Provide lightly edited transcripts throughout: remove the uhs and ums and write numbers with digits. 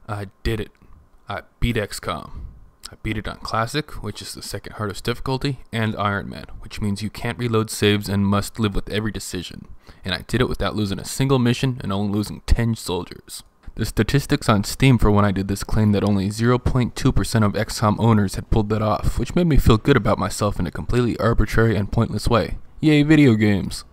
I did it. I beat XCOM. I beat it on Classic, which is the second hardest difficulty, and Iron Man, which means you can't reload saves and must live with every decision. And I did it without losing a single mission and only losing 10 soldiers. The statistics on Steam for when I did this claimed that only 0.2% of XCOM owners had pulled that off, which made me feel good about myself in a completely arbitrary and pointless way. Yay, video games!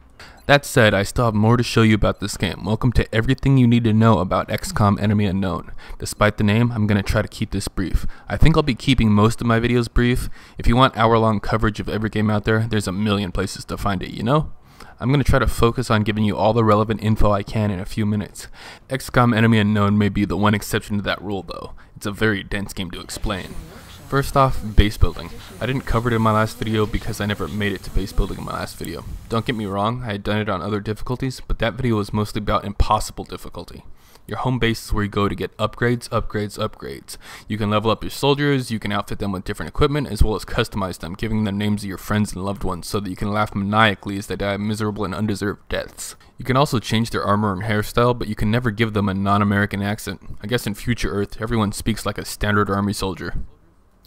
That said, I still have more to show you about this game. Welcome to everything you need to know about XCOM Enemy Unknown. Despite the name, I'm going to try to keep this brief. I think I'll be keeping most of my videos brief. If you want hour-long coverage of every game out there, there's a million places to find it, you know? I'm going to try to focus on giving you all the relevant info I can in a few minutes. XCOM Enemy Unknown may be the one exception to that rule though. It's a very dense game to explain. First off, base building. I didn't cover it in my last video because I never made it to base building in my last video. Don't get me wrong, I had done it on other difficulties, but that video was mostly about impossible difficulty. Your home base is where you go to get upgrades, upgrades, upgrades. You can level up your soldiers, you can outfit them with different equipment, as well as customize them, giving them names of your friends and loved ones so that you can laugh maniacally as they die miserable and undeserved deaths. You can also change their armor and hairstyle, but you can never give them a non-American accent. I guess in future Earth, everyone speaks like a standard army soldier.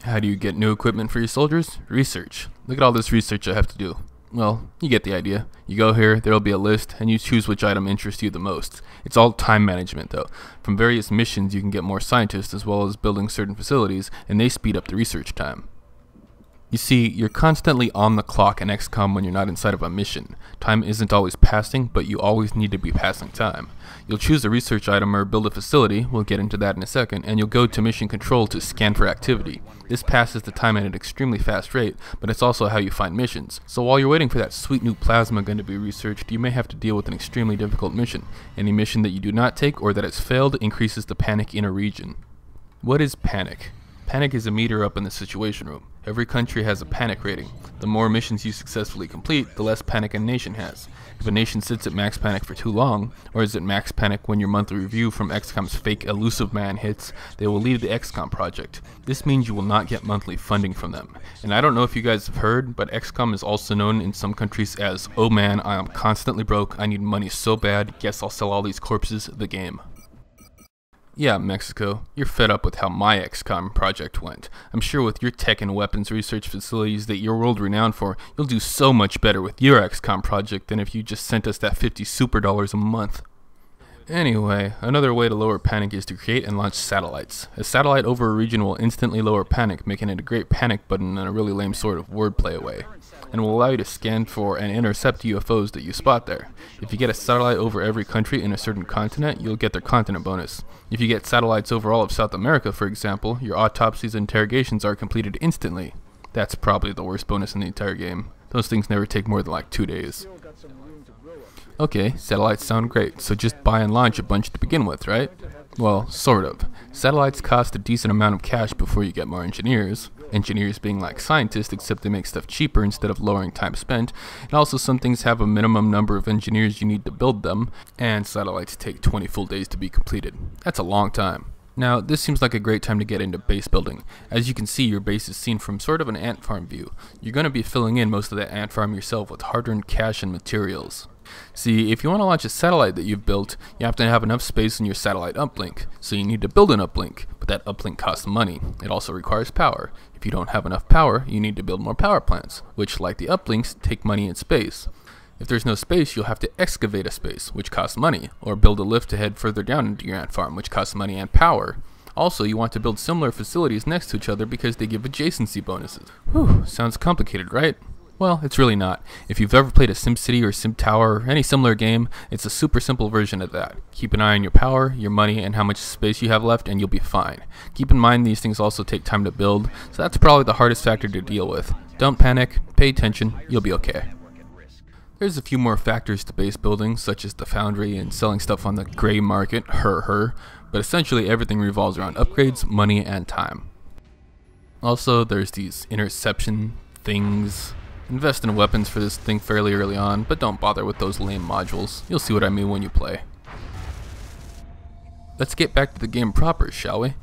How do you get new equipment for your soldiers? Research. Look at all this research I have to do. Well, you get the idea. You go here, there will be a list, and you choose which item interests you the most. It's all time management though. From various missions you can get more scientists as well as building certain facilities, and they speed up the research time. You see, you're constantly on the clock in XCOM when you're not inside of a mission. Time isn't always passing, but you always need to be passing time. You'll choose a research item or build a facility, we'll get into that in a second, and you'll go to mission control to scan for activity. This passes the time at an extremely fast rate, but it's also how you find missions. So while you're waiting for that sweet new plasma gun to be researched, you may have to deal with an extremely difficult mission. Any mission that you do not take or that has failed increases the panic in a region. What is panic? Panic is a meter up in the situation room. Every country has a panic rating. The more missions you successfully complete, the less panic a nation has. If a nation sits at max panic for too long, or is at max panic when your monthly review from XCOM's fake elusive man hits, they will leave the XCOM project. This means you will not get monthly funding from them. And I don't know if you guys have heard, but XCOM is also known in some countries as, oh man, I am constantly broke, I need money so bad, guess I'll sell all these corpses, the game. Yeah, Mexico, you're fed up with how my XCOM project went. I'm sure with your tech and weapons research facilities that you're world renowned for, you'll do so much better with your XCOM project than if you just sent us that $50 super a month. Anyway, another way to lower panic is to create and launch satellites. A satellite over a region will instantly lower panic, making it a great panic button in a really lame sort of wordplay way, and will allow you to scan for and intercept UFOs that you spot there. If you get a satellite over every country in a certain continent, you'll get their continent bonus. If you get satellites over all of South America, for example, your autopsies and interrogations are completed instantly. That's probably the worst bonus in the entire game. Those things never take more than like 2 days. Okay, satellites sound great, so just buy and launch a bunch to begin with, right? Well, sort of. Satellites cost a decent amount of cash before you get more engineers. Engineers being like scientists, except they make stuff cheaper instead of lowering time spent. And also some things have a minimum number of engineers you need to build them, and satellites take 20 full days to be completed. That's a long time. Now, this seems like a great time to get into base building. As you can see, your base is seen from sort of an ant farm view. You're going to be filling in most of that ant farm yourself with hard-earned cash and materials. See, if you want to launch a satellite that you've built, you have to have enough space in your satellite uplink, so you need to build an uplink, but that uplink costs money. It also requires power. If you don't have enough power, you need to build more power plants, which, like the uplinks, take money and space. If there's no space, you'll have to excavate a space, which costs money, or build a lift to head further down into your ant farm, which costs money and power. Also, you want to build similar facilities next to each other because they give adjacency bonuses. Whew, sounds complicated, right? Well, it's really not. If you've ever played a SimCity or SimTower or any similar game, it's a super simple version of that. Keep an eye on your power, your money, and how much space you have left, and you'll be fine. Keep in mind these things also take time to build, so that's probably the hardest factor to deal with. Don't panic, pay attention, you'll be okay. There's a few more factors to base building, such as the foundry and selling stuff on the gray market, but essentially everything revolves around upgrades, money, and time. Also, there's these interception things. Invest in weapons for this thing fairly early on, but don't bother with those lame modules. You'll see what I mean when you play. Let's get back to the game proper, shall we?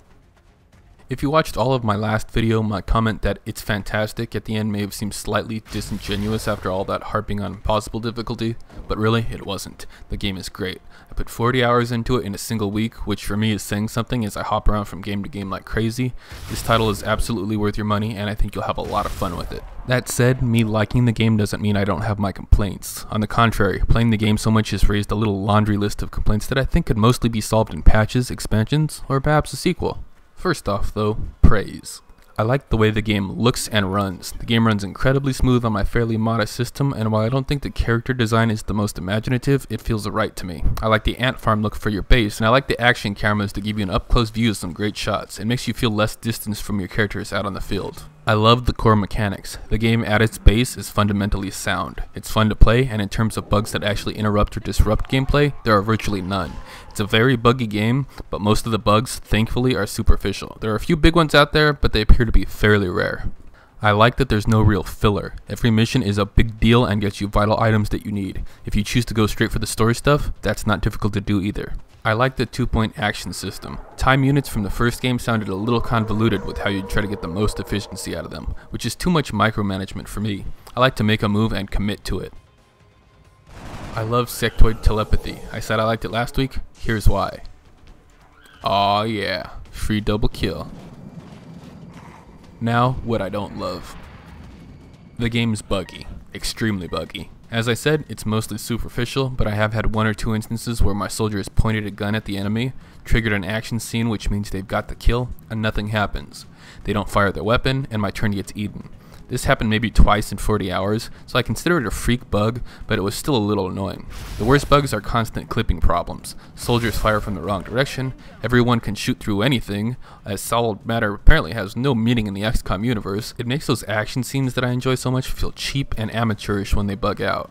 If you watched all of my last video, my comment that it's fantastic at the end may have seemed slightly disingenuous after all that harping on impossible difficulty, but really, it wasn't. The game is great. I put 40 hours into it in a single week, which for me is saying something as I hop around from game to game like crazy. This title is absolutely worth your money, and I think you'll have a lot of fun with it. That said, me liking the game doesn't mean I don't have my complaints. On the contrary, playing the game so much has raised a little laundry list of complaints that I think could mostly be solved in patches, expansions, or perhaps a sequel. First off though, praise. I like the way the game looks and runs. The game runs incredibly smooth on my fairly modest system, and while I don't think the character design is the most imaginative, it feels right to me. I like the ant farm look for your base, and I like the action cameras to give you an up-close view of some great shots. It makes you feel less distance from your characters out on the field. I love the core mechanics. The game at its base is fundamentally sound. It's fun to play, and in terms of bugs that actually interrupt or disrupt gameplay, there are virtually none. It's a very buggy game, but most of the bugs, thankfully, are superficial. There are a few big ones out there, but they appear to be fairly rare. I like that there's no real filler. Every mission is a big deal and gets you vital items that you need. If you choose to go straight for the story stuff, that's not difficult to do either. I like the 2-point action system. Time units from the first game sounded a little convoluted with how you'd try to get the most efficiency out of them, which is too much micromanagement for me. I like to make a move and commit to it. I love sectoid telepathy. I said I liked it last week, here's why. Aw yeah, free double kill. Now, what I don't love. The game's buggy, extremely buggy. As I said, it's mostly superficial, but I have had 1 or 2 instances where my soldier has pointed a gun at the enemy, triggered an action scene which means they've got the kill, and nothing happens. They don't fire their weapon, and my turn gets eaten. This happened maybe twice in 40 hours, so I consider it a freak bug, but it was still a little annoying. The worst bugs are constant clipping problems. Soldiers fire from the wrong direction, everyone can shoot through anything, as solid matter apparently has no meaning in the XCOM universe. It makes those action scenes that I enjoy so much feel cheap and amateurish when they bug out.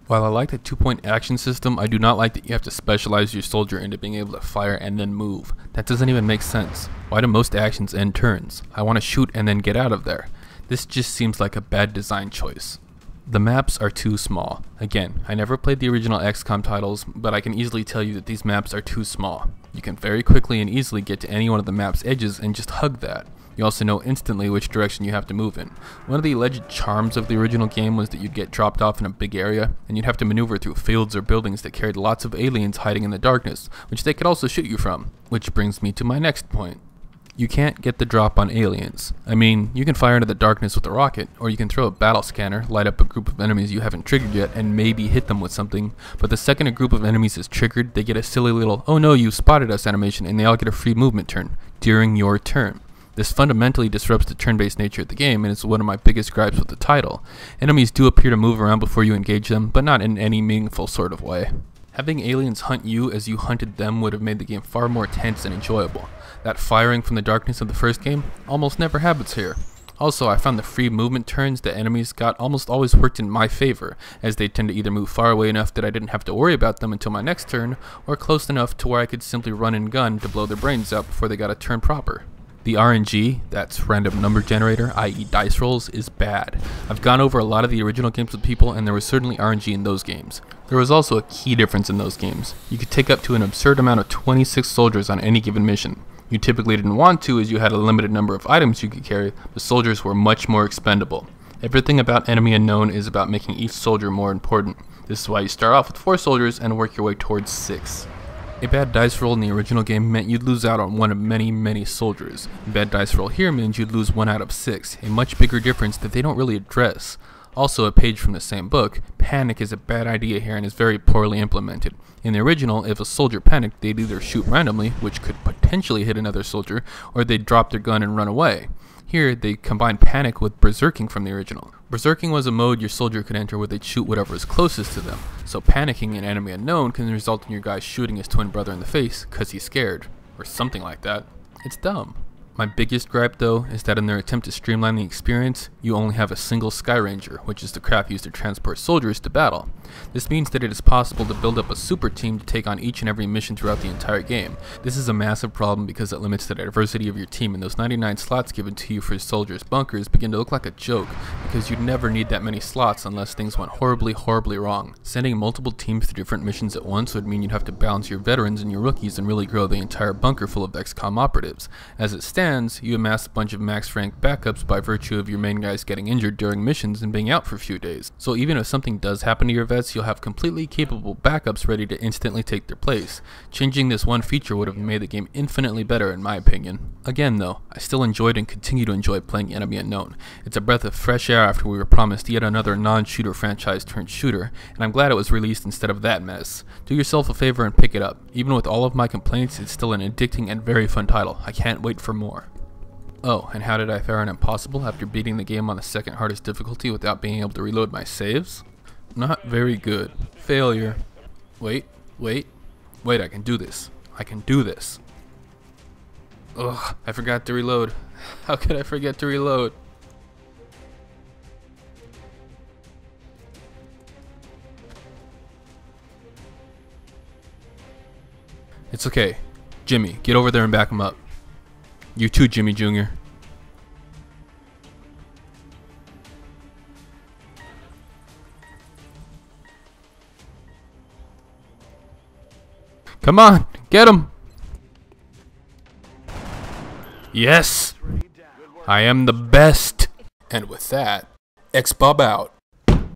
While I like the 2-point action system, I do not like that you have to specialize your soldier into being able to fire and then move. That doesn't even make sense. Why do most actions end turns? I want to shoot and then get out of there. This just seems like a bad design choice. The maps are too small. Again, I never played the original XCOM titles, but I can easily tell you that these maps are too small. You can very quickly and easily get to any one of the map's edges and just hug that. You also know instantly which direction you have to move in. One of the alleged charms of the original game was that you'd get dropped off in a big area, and you'd have to maneuver through fields or buildings that carried lots of aliens hiding in the darkness, which they could also shoot you from. Which brings me to my next point. You can't get the drop on aliens. I mean, you can fire into the darkness with a rocket, or you can throw a battle scanner, light up a group of enemies you haven't triggered yet, and maybe hit them with something, but the second a group of enemies is triggered, they get a silly little, oh no, you spotted us animation, and they all get a free movement turn, during your turn. This fundamentally disrupts the turn-based nature of the game, and it's one of my biggest gripes with the title. Enemies do appear to move around before you engage them, but not in any meaningful sort of way. Having aliens hunt you as you hunted them would have made the game far more tense and enjoyable. That firing from the darkness of the first game almost never happens here. Also, I found the free movement turns that enemies got almost always worked in my favor, as they tend to either move far away enough that I didn't have to worry about them until my next turn, or close enough to where I could simply run and gun to blow their brains out before they got a turn proper. The RNG, that's random number generator, i.e. dice rolls, is bad. I've gone over a lot of the original games with people, and there was certainly RNG in those games. There was also a key difference in those games. You could take up to an absurd amount of 26 soldiers on any given mission. You typically didn't want to as you had a limited number of items you could carry, but soldiers were much more expendable. Everything about Enemy Unknown is about making each soldier more important. This is why you start off with 4 soldiers and work your way towards 6. A bad dice roll in the original game meant you'd lose out on one of many soldiers. A bad dice roll here means you'd lose 1 out of 6, a much bigger difference that they don't really address. Also, a page from the same book, panic is a bad idea here and is very poorly implemented. In the original, if a soldier panicked, they'd either shoot randomly, which could potentially hit another soldier, or they'd drop their gun and run away. Here, they combine panic with berserking from the original. Berserking was a mode your soldier could enter where they'd shoot whatever is closest to them, so panicking in Enemy Unknown can result in your guy shooting his twin brother in the face because he's scared, or something like that. It's dumb. My biggest gripe though is that in their attempt to streamline the experience, you only have a single Sky Ranger, which is the craft used to transport soldiers to battle. This means that it is possible to build up a super team to take on each and every mission throughout the entire game. This is a massive problem because it limits the diversity of your team, and those 99 slots given to you for soldiers' bunkers begin to look like a joke, because you'd never need that many slots unless things went horribly wrong. Sending multiple teams to different missions at once would mean you'd have to balance your veterans and your rookies and really grow the entire bunker full of XCOM operatives. As it stands, stands, you amass a bunch of max rank backups by virtue of your main guys getting injured during missions and being out for a few days. So even if something does happen to your vets, you'll have completely capable backups ready to instantly take their place. Changing this one feature would have made the game infinitely better in my opinion. Again though, I still enjoyed and continue to enjoy playing Enemy Unknown. It's a breath of fresh air after we were promised yet another non-shooter franchise turned shooter, and I'm glad it was released instead of that mess. Do yourself a favor and pick it up. Even with all of my complaints, it's still an addicting and very fun title. I can't wait for more. Oh, and how did I fare on Impossible after beating the game on the second hardest difficulty without being able to reload my saves? Not very good. Failure. Wait, I can do this. I can do this. Ugh, I forgot to reload. How could I forget to reload? It's okay. Jimmy, get over there and back him up. You too, Jimmy Jr. Come on, get him! Yes! I am the best! And with that, Xbob out.